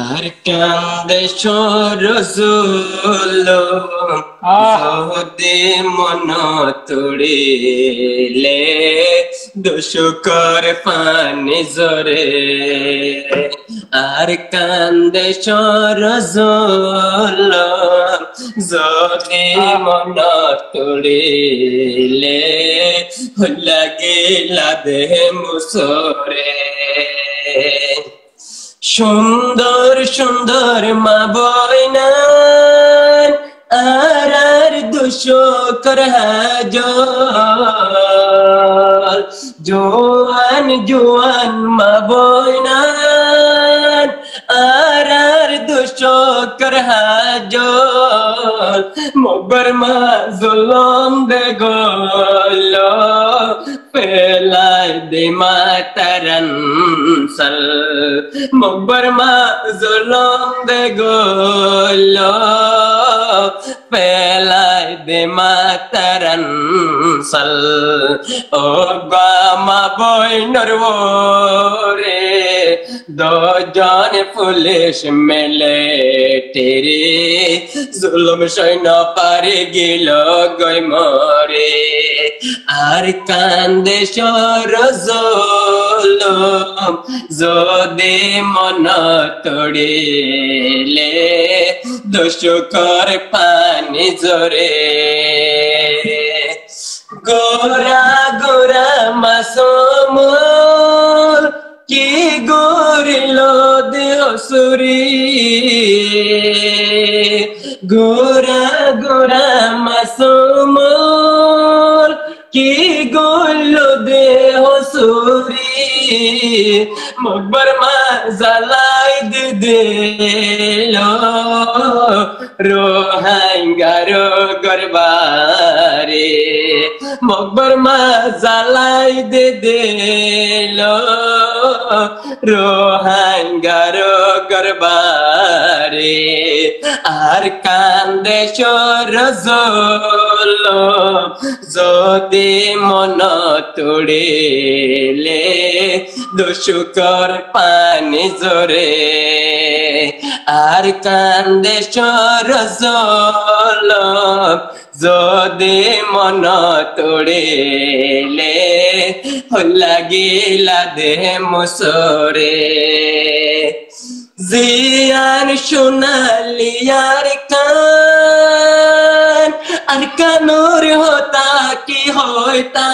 আর কান্দে সরজুলো যদি মন তুড়িলে দুশুকর পানি জরে আর কান্দে সরজুলো যদি মন তুড়িলে লাগিলা দেহ মুসরে সুন্দর সুন্দর মা বইনান আর দুশোকর হাজল জোয়ান জোয়ান মা বইনান আর দুশোকর হাজল মোগর মা জুলম দে গল পেলাই দে মাতারন সল মোগর মা জুলম দে গল পেলাই দে মাতারন সল ও গামা বইনর রে দুজন পুলিশ মেলে তেরে জুলুম সইন পারে গেল গই মরে আর কান্দে সরজুলুম যদি মন তোড়িলে দুশুকর পানি জরে গোরা গোরা মাসুম কি গরিল দেহ সুরি গোরা গোরা মাসুম কি গরিল দেহ সুরি মকবর মা জালাই দিল রোহাঙ্গারো গরবারে মকবর মা জালাই দিল রোহাঙ্গারো গরবারে আর কান্দে সরজুলুম যদি মন তুড়িলে দুশুকর পানি জরে আর কান্দে সরজুলুম যদি মন তোড়িলে লাগিলা দেহ মুসরে জিয়ান সোনালিয়ার কান আর কানুর হতা কি হইতা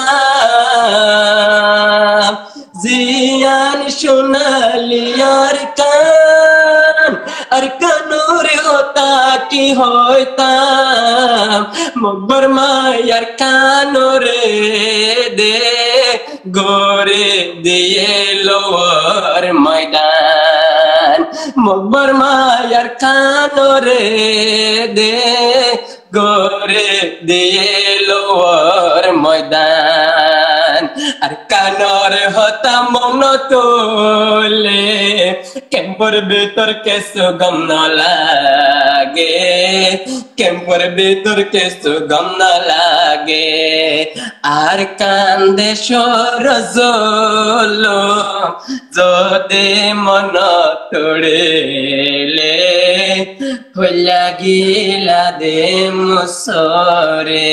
জিয়ান সোনালিয়ার কান আর কানুর হতা কি হইতাম মকবর মায়ার কানুরে দে গোরে দিয়ে লোয়ার ময়দান মকবর মায়ার কানুরে দে গোরে দিয়ে লোয়ার ময়দান আর কানর হতা মন তোলে কেম্পর ভিতর কেসু গম ন লাগে কেম্পর ভিতর কেসু গম ন লাগে আর কান্দে সরজুলুম যদি মন তোড়িলে লাগিলা দে মুসরে।